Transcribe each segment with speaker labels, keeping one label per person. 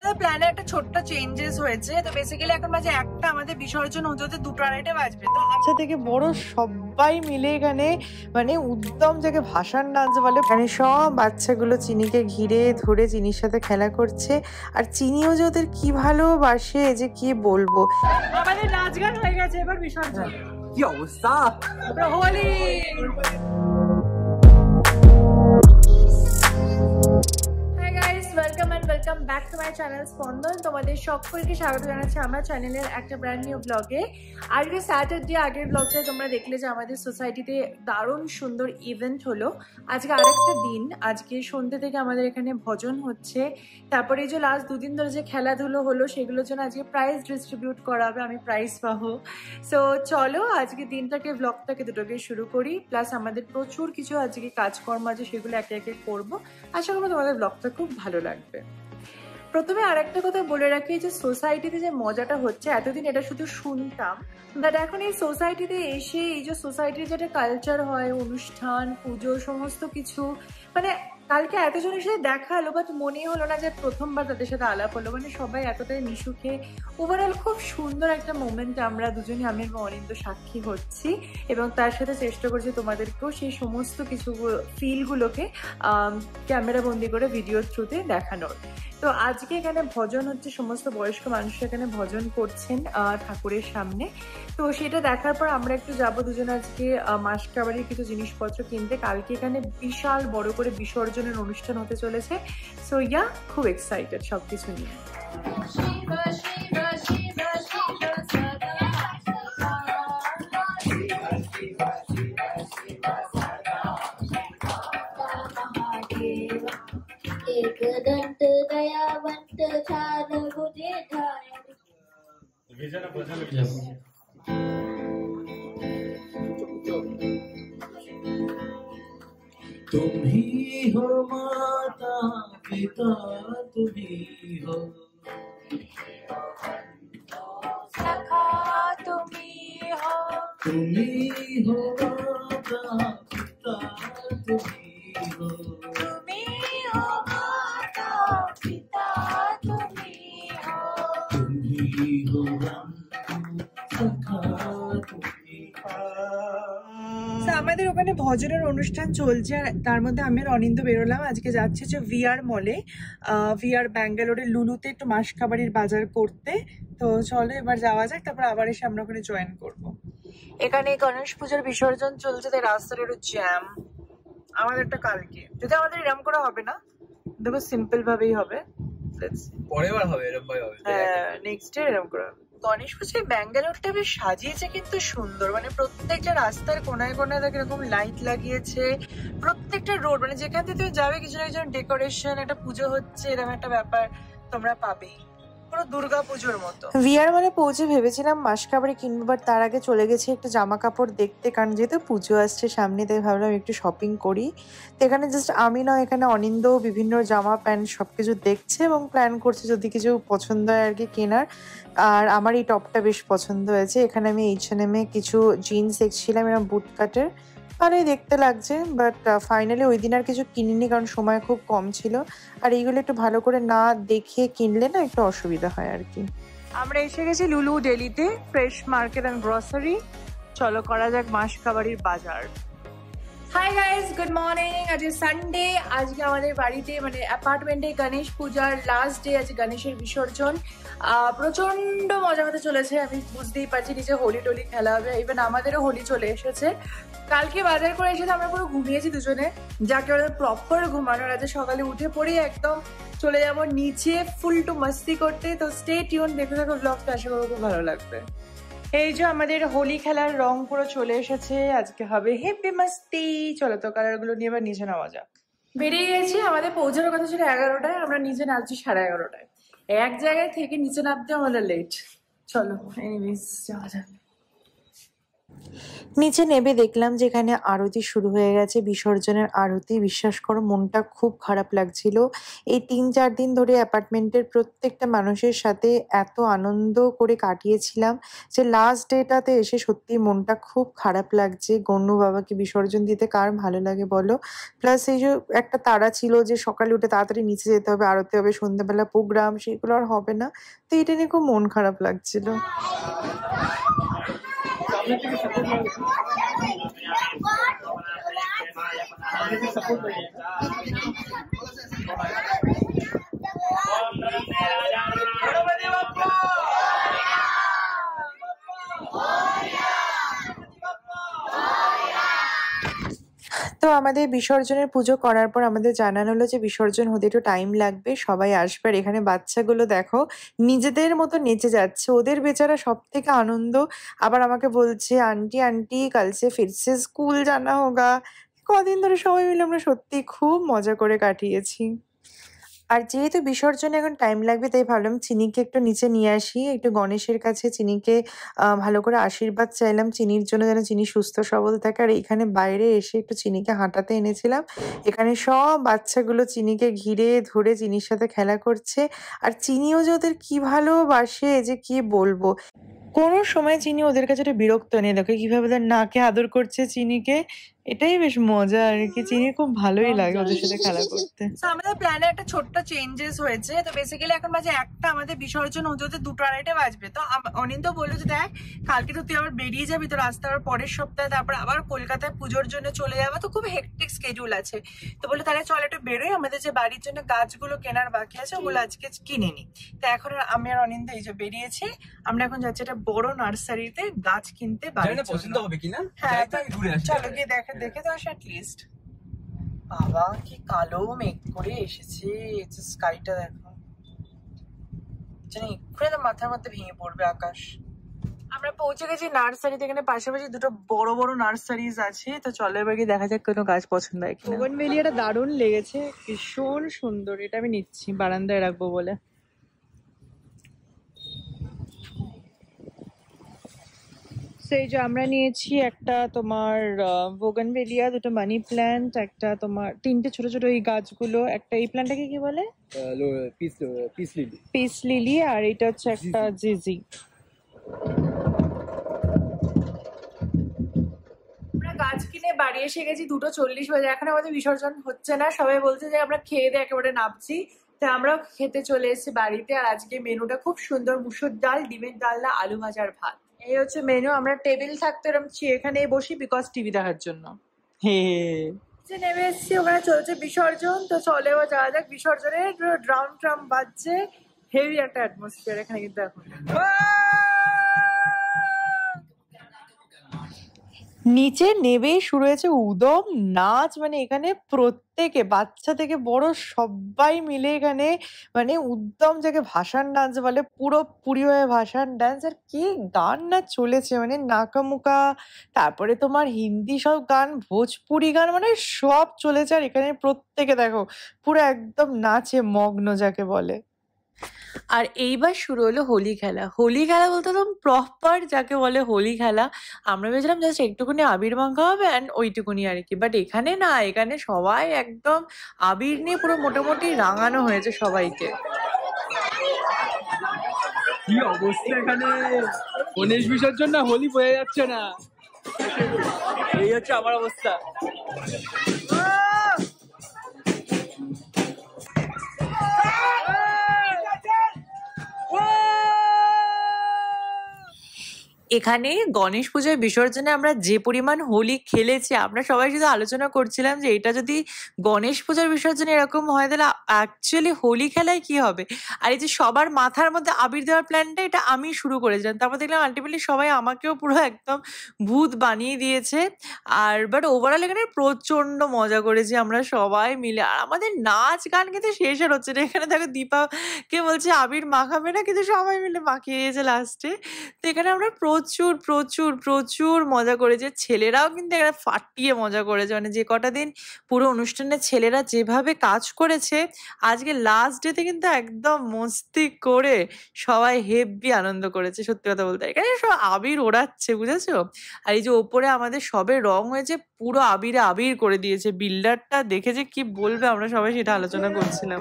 Speaker 1: আজকের প্ল্যানে একটা ছোট্ট চেঞ্জেস হয়েছে। তো বেসিক্যালি এখন বাজে একটা, আমাদের বিসর্জন হতে হতে 2:30 বাজবে। তো
Speaker 2: বাচ্চা থেকে বড় সবাই মিলে এখানে মানে উদ্যম থেকে ভাসান নাচ বলে, এখানে সব বাচ্চাগুলো চিনিকে ঘিরে ধরে চিনির সাথে খেলা করছে। আর চিনিও যে ওদের কি ভালোবাসে যে কি বলবো।
Speaker 1: আমাদের নাচ গান হয়ে গেছে, এবার বিসর্জন।
Speaker 3: কি অবস্থা!
Speaker 1: হোলি welcome back to my channel Spandan. তোমাদের সকলকে স্বাগত জানাচ্ছি আমার চ্যানেলের একটা ব্র্যান্ড নিউ ব্লগে। আজকে স্যাটারডে, আগের ব্লগটায় তোমরা দেখলে যে আমাদের সোসাইটিতে দারুণ সুন্দর ইভেন্ট হলো। আজকে আরেকটা দিন, আজকে সন্ধ্যে থেকে আমাদের এখানে ভজন হচ্ছে। তারপরে এই যে লাস্ট দুদিন ধরে যে খেলাধুলো হলো সেগুলোর জন্য আজকে প্রাইজ ডিস্ট্রিবিউট করা হবে, আমি প্রাইজ পাবো। সো চলো আজকে দিনটাকে, ব্লগটাকে দুটোকে শুরু করি। প্লাস আমাদের প্রচুর কিছু আজকে কাজকর্ম আছে, সেগুলো একে একে করবো। আশা করবো তোমাদের ব্লগটা খুব ভালো লাগবে। প্রথমে আরেকটা কথা বলে রাখি, যে সোসাইটিতে যে মজাটা হচ্ছে, এতদিন এটা শুধু শুনতাম, বাট এখন এই সোসাইটিতে এসে এই যে সোসাইটির যেটা কালচার হয়, অনুষ্ঠান, পুজো, সমস্ত কিছু, মানে কালকে এতজনের সাথে দেখা হলো, বাট মনেই হলো না যে প্রথমবার তাদের সাথে আলাপ হলো। মানে সবাই এতটাই মিশুকে, ওভারঅল খুব সুন্দর একটা মোমেন্ট আমরা দুজনই, আমি এবং অনিন্দ সাক্ষী হচ্ছি, এবং তার সাথে চেষ্টা করছি তোমাদেরকেও সেই সমস্ত কিছু ফিলগুলোকে ক্যামেরা বন্দি করে ভিডিওর থ্রুতে দেখানোর। তো আজকে এখানে ভজন হচ্ছে, সমস্ত বয়স্ক মানুষ এখানে ভজন করছেন ঠাকুরের সামনে। তো সেটা দেখার পর আমরা একটু যাবো দুজন আজকে মাসকাবাড়ির কিছু জিনিসপত্র কিনতে। কালকে এখানে বিশাল বড় করে বিসর্জনের অনুষ্ঠান হতে চলেছে। সো ইয়া, খুব এক্সাইটেড সবকিছু নিয়ে।
Speaker 4: एकदंत दयावंत छान भुजे ठाय।
Speaker 5: तुम ही हो माता पिता, तुम ही हो
Speaker 1: सखा, তুমি हो,
Speaker 5: तुम ही हो माता पिता, तुम ही हो,
Speaker 1: তুমি हो माता पिता, তুমি हो,
Speaker 5: तुम ही हो सखा, तुम ही हो।
Speaker 2: আমাদের ওখানে ভজনের অনুষ্ঠান চলছে, আর তার মধ্যে আমি আর অনিন্দ বেরোলাম। আজকে যাচ্ছে যে ভিআর মলে, ভিআর ব্যাঙ্গালোরের লুলুতে একটু মাসকাবাড়ির বাজার করতে। তো চলো এবার যাওয়া যাক, তারপর আবার এসে আমরা ওখানে জয়েন করব। এখানে গণেশ পুজোর বিসর্জন চলছে, তাই রাস্তার একটু জ্যাম। আমাদেরটা কালকে, যদি আমাদের এরকম করা হবে না, দেখো সিম্পল ভাবেই হবে,
Speaker 3: পরের বার হবে এরকম ভাবে হবে।
Speaker 2: হ্যাঁ নেক্সট ডে এরকম করা হবে। গণেশ পুজোয় ব্যাঙ্গালোরটা বেশ সাজিয়েছে কিন্তু সুন্দর, মানে প্রত্যেকটা রাস্তার কোনায় কোনায় দেখে এরকম লাইট লাগিয়েছে। প্রত্যেকটা রোড, মানে যেখান থেকে তুমি যাবে কিছু না কিছু ডেকোরেশন, একটা পুজো হচ্ছে, এরকম একটা ব্যাপার তোমরা পাবেই, পুরো দুর্গা পুজোর মতো। ভিআর মানে পৌঁছে ভেবেছিলাম মাসকাবাড়ি কিনবো, বাট তার আগে চলে গেছি একটু জামা কাপড় দেখতে, কারণ যেহেতু পুজো আসছে সামনে, তাই ভাবলাম একটু শপিং করি। তো এখানে জাস্ট আমি নয়, এখানে অনিন্দ বিভিন্ন জামা প্যান্ট সবকিছু দেখছে এবং প্ল্যান করছে যদি কিছু পছন্দ হয় আর কি কেনার। আর আমার এই টপটা বেশ পছন্দ হয়েছে। এখানে আমি H&M এ কিছু জিন্স দেখছিলাম, এরকম বুট কাটের, ভালোই দেখতে লাগছে। বাট ফাইনালি ওই দিন আর কিছু কিনিনি, কারণ সময় খুব কম ছিল। আর এইগুলো একটু ভালো করে না দেখে কিনলে না একটু অসুবিধা হয় আর কি। আমরা এসে গেছি লুলু ডেলিতে, ফ্রেশ মার্কেট অ্যান্ড গ্রসারি। চলো করা যাক মাসকাবাড়ির বাজার। Hi guys, good morning. আজকে সানডে, আজকে আমাদের বাড়িতে মানে অ্যাপার্টমেন্টে গণেশ পূজার লাস্ট ডে, আজকে গণেশের বিসর্জন। প্রচন্ড মজা হতে চলেছে, আমি বুঝতেই পারছি। নিচে হোলি টোলি খেলা হবে, ইভেন আমাদেরও হোলি চলে এসেছে। কালকে বাজার করে এসে আমরা পুরো ঘুমিয়েছি দুজনে, যাকে আমাদের প্রপার ঘুমানোর আছে। সকালে উঠে পড়েই একদম চলে যাবো নিচে ফুল টু মাস্তি করতে। তো স্টে টিউন, দেখতে থাকো ব্লগটা, আশা করবো খুব ভালো লাগবে। এই যে আমাদের হোলি খেলার রং পুরো চলে এসেছে, আজকে হবে হেপি মাস্তি। চলো তো কালার গুলো নিয়ে এবার নিচে নামা যাক। বেরিয়ে গেছি, আমাদের পৌঁছানোর কথা ছিল 11টায়, আমরা নিচে নামছি 11:30টায়। এক জায়গায় থেকে নিচে নামতে আমাদের লেট। চলো এনিওয়েজ যাওয়া যাক।
Speaker 1: নিচে নেমে দেখলাম যে এখানে আরতি শুরু হয়ে গেছে, বিসর্জনের আরতি। বিশ্বাস করো মনটা খুব খারাপ লাগছিল। এই ৩-৪ দিন ধরে অ্যাপার্টমেন্টের প্রত্যেকটা মানুষের সাথে এত আনন্দ করে কাটিয়েছিলাম যে লাস্ট ডেটাতে এসে সত্যি মনটা খুব খারাপ লাগছে। গণ্যু বাবাকে বিসর্জন দিতে কার ভালো লাগে বলো? প্লাস এই যে একটা তাড়া ছিল যে সকালে উঠে তাড়াতাড়ি নিচে যেতে হবে, আরতি হবে, সন্ধ্যাবেলা প্রোগ্রাম, সেগুলো আর হবে না। তো এটা নিয়ে খুব মন খারাপ লাগছিল। তো আমাদের বিসর্জনের পুজো করার পর আমাদের জানানো হলো যে বিসর্জন হতে একটু টাইম লাগবে, সবাই আসবে। আর এখানে বাচ্চাগুলো দেখো নিজেদের মতো নেচে যাচ্ছে, ওদের বেচারা সব থেকে আনন্দ। আবার আমাকে বলছে আন্টি আন্টি কাল সে ফিরছে স্কুল জানা হোগা। কদিন ধরে সবাই মিলে আমরা সত্যি খুব মজা করে কাটিয়েছি। আর যেহেতু বিসর্জনে এখন টাইম লাগবে তাই ভাবলাম চিনিকে একটু নিচে নিয়ে আসি, একটু গণেশের কাছে চিনিকে ভালো করে আশীর্বাদ চাইলাম চিনির জন্য, যেন চিনি সুস্থ সবল থাকে। আর এখানে বাইরে এসে একটু চিনিকে হাঁটাতে এনেছিলাম। এখানে সব বাচ্চাগুলো চিনিকে ঘিরে ধরে চিনির সাথে খেলা করছে। আর চিনিও যে ওদের কি ভালোবাসে যে কি বলবো। কোনো সময় চিনি ওদের কাছে একটু বিরক্ত নেই, দেখো কিভাবে ওদের নাকে আদর করছে চিনিকে। এটাই বেশ মজা আর কি, চিনির খুব ভালোই লাগে ওদের সাথে খেলা করতে।
Speaker 2: তো আমাদের প্ল্যানে একটা ছোট্ট চেঞ্জেস হয়েছে। তো বেসিক্যালি এখন বাজে 1টা, আমাদের বিসর্জন হতে হতে 2টা-2:30 বাজবে। তো অনিন্দ বললো যে দেখ কালকে তো তুই আবার বেরিয়ে যাবি, তো রাস্তার পরের সপ্তাহে তারপর আবার কলকাতায় পুজোর জন্য চলে যাবো, তো খুব হেক্টিক স্কেডিউল আছে। তো বললো তাহলে চল একটু বেরোই, আমাদের যে বাড়ির জন্য গাছগুলো কেনার বাকি আছে ওগুলো আজকে কিনে নি। তো এখন আমি আর অনিন্দ এই যে বেরিয়েছি, আমরা এখন যাচ্ছি একটা বড় নার্সারিতে গাছ কিনতে।
Speaker 3: পছন্দ হবে কিনা?
Speaker 2: হ্যাঁ চলো গিয়ে দেখে তো আসো অ্যাটলিস্ট। বাবা কি কালো মেঘ করে এসেছে, স্কাইটা দেখো, জানি এক্ষুনি তো মাথার মধ্যে ভেঙে পড়বে আকাশ। আমরা পৌঁছে গেছি নার্সারিতে, এখানে পাশাপাশি দুটো বড় বড় নার্সারিজ আছে। তো চলো এবার গিয়ে দেখা যাক কোনো গাছ পছন্দ হয় কিনা। বোগনভেলিয়াটা দারুণ লেগেছে, ভীষণ সুন্দর। এটা আমি নিচ্ছি, বারান্দায় রাখবো বলে। সেই যে আমরা নিয়েছি একটা তোমার বোগনভেলিয়া, দুটো মানি প্ল্যান্ট, একটা তোমার 3টে ছোট ছোট এই গাছগুলো, একটা এই প্ল্যান্টটাকে কি বলে পিস লিলি, আর এটা হচ্ছে একটা জিজি। আমরা গাছ কিনে বাড়ি এসে গেছি 2:40 বাজে। এখন আমাদের বিসর্জন হচ্ছে না, সবাই বলছে যে আমরা খেয়ে দিয়ে একেবারে নামছি। তো আমরাও খেতে চলে এসেছি বাড়িতে। আর আজকে মেনুটা খুব সুন্দর, মুসুর ডাল, ডিমের ডালনা, আলু ভাজার ভাত, এই হচ্ছে মেনু। আমরা টেবিল থাকতে এরকম এখানে বসি বিকজ টিভি দেখার জন্য। নেমে এসেছি, ওখানে চলছে বিসর্জন। তো চলে এবার যাওয়া যাক বিসর্জনে। ড্রাম ট্রাম বাজছে, হেভি একটা অ্যাটমসফিয়ার এখানে কিন্তু এখন।
Speaker 1: নিচে নেবেই শুরু হয়েছে উদম নাচ, মানে এখানে প্রত্যেকে বাচ্চা থেকে বড় সবাই মিলে এখানে মানে উদ্যম যাকে ভাসান ডান্স বলে, পুরোপুরি হয়ে ভাসান ডান্স। আর কি গান না চলেছে, মানে নাকামুকা, তারপরে তোমার হিন্দি সব গান, ভোজপুরি গান, মানে সব চলেছে। আর এখানে প্রত্যেকে দেখো পুরো একদম নাচে মগ্ন যাকে বলে। আর এইবার শুরু হলো হোলি খেলা। হোলি খেলা বলতে একদম প্রপার যাকে বলে হোলি খেলা। আমরা ভেবেছিলাম জাস্ট একটুখানি আবির মাখা হবে অ্যান্ড ওইটুকুনি আর কি, বাট এখানে না, এখানে সবাই একদম আবির নিয়ে পুরো মোটামুটি রাঙানো হয়েছে সবাইকে।
Speaker 3: কি অবস্থা এখানে, গণেশ বিসর্জন না হোলি বোঝা যাচ্ছে না, এই হচ্ছে আমার অবস্থা।
Speaker 1: এখানে গণেশ পূজার বিসর্জনে আমরা যে পরিমাণ হোলি খেলেছি, আমরা সবাই শুধু আলোচনা করছিলাম যে এটা যদি গণেশ পূজার বিসর্জনে এরকম হয় তাহলে অ্যাকচুয়ালি হোলি খেলায় কি হবে। আর এই যে সবার মাথার মধ্যে আবির দেওয়ার প্ল্যানটা, এটা আমি শুরু করেছিলাম। তারপর দেখলাম আলটিমেটলি সবাই আমাকেও পুরো একদম ভূত বানিয়ে দিয়েছে। আর বাট ওভারঅল এখানে প্রচন্ড মজা করেছি আমরা সবাই মিলে। আর আমাদের নাচ গান কিন্তু শেষ আর হচ্ছে না। এখানে দেখো দীপাকে বলছে আবির মাখাবে না, কিন্তু সবাই মিলে মাখিয়ে দিয়েছে লাস্টে। তো এখানে আমরা
Speaker 2: প্রচুর প্রচুর প্রচুর মজা করেছে, ছেলেরাও কিন্তু একটা ফাটিয়ে মজা করেছে, মানে যে কটা দিন পুরো অনুষ্ঠানে ছেলেরা যেভাবে কাজ করেছে, আজকে লাস্ট ডেতে কিন্তু একদম মস্তি করে সবাই হেব্বি আনন্দ করেছে। সত্যি কথা বলতে এখানে সব আবির ওড়াচ্ছে, বুঝেছো? আর এই যে ওপরে আমাদের সবে রং হয়েছে, পুরো আবিরে আবির করে দিয়েছে। বিল্ডারটা দেখেছে কি বলবে, আমরা সবাই সেটা আলোচনা করছিলাম।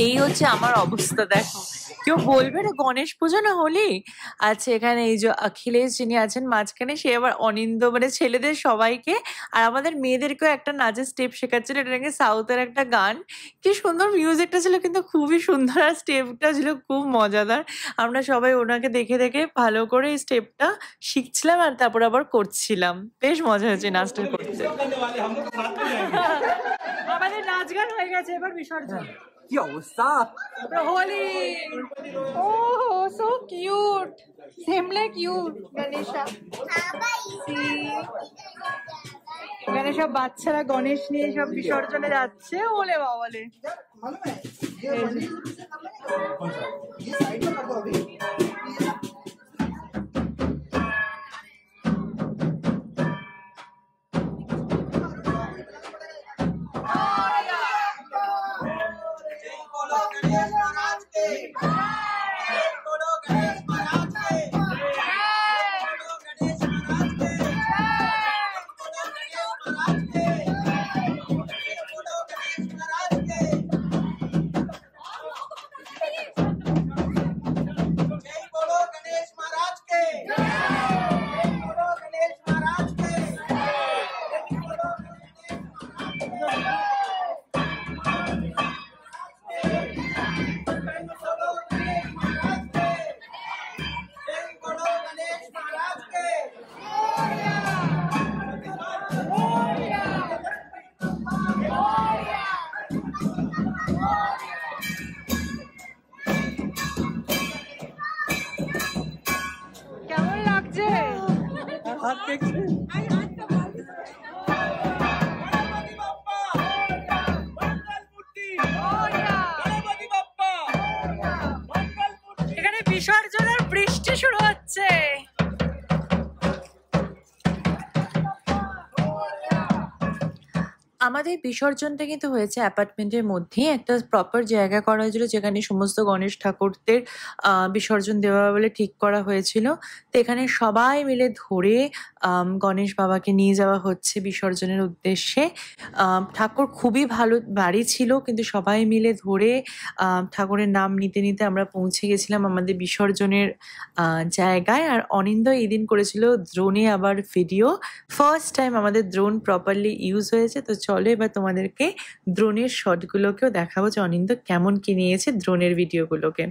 Speaker 2: এই হচ্ছে আমার অবস্থা, দেখো। কেউ বলবে না গণেশ পুজো না হোলি। আচ্ছা, এখানে এই যে অখিলেশ যিনি আছেন মাঝখানে, সে আবার অনিন্দ মানে ছেলেদের সবাইকে আর আমাদের মেয়েদেরকেও একটা নাচের স্টেপ শেখাচ্ছিল। এটা নাকি সাউথের একটা গান, কি সুন্দর মিউজিকটা ছিল, কিন্তু খুবই সুন্দর, আর স্টেপটা ছিল খুব মজাদার। আমরা সবাই ওনাকে দেখে দেখে ভালো করে এই স্টেপটা শিখছিলাম আর তারপর আবার করছিলাম। বেশ মজা হয়েছে নাচটা করতে।
Speaker 1: আমাদের নাচ গান হয়ে গেছে, এবার বিসর্জন।
Speaker 3: কি অবস্থা!
Speaker 1: Holi! Oh, so cute. Same like you, Ganesha. এখানে সব বাচ্চারা গণেশ নিয়ে সব বিসর্জনে যাচ্ছে। ওলে বাবালে, কেমন লাগছে?
Speaker 3: হাত দেখছি।
Speaker 1: এখানে বিসর্জনের বৃষ্টি শুরু হচ্ছে।
Speaker 2: আমাদের বিসর্জনটা কিন্তু হয়েছে অ্যাপার্টমেন্টের মধ্যেই, একটা প্রপার জায়গা করা হয়েছিল যেখানে সমস্ত গণেশ ঠাকুরদের বিসর্জন দেওয়া বলে ঠিক করা হয়েছিল। তো এখানে সবাই মিলে ধরে গণেশ বাবাকে নিয়ে যাওয়া হচ্ছে বিসর্জনের উদ্দেশ্যে। ঠাকুর খুবই ভালো বাড়ি ছিল, কিন্তু সবাই মিলে ধরে ঠাকুরের নাম নিতে নিতে আমরা পৌঁছে গেছিলাম আমাদের বিসর্জনের জায়গায়। আর অনিন্দ এই দিন করেছিল ড্রোনে আবার ভিডিও। ফার্স্ট টাইম আমাদের ড্রোন প্রপারলি ইউজ হয়েছে। তো চলো এবার তোমাদেরকে ড্রোনের শটগুলোকেও দেখাবো যে অনিন্দ কেমন কি নিয়েছে ড্রোনের ভিডিওগুলোকে।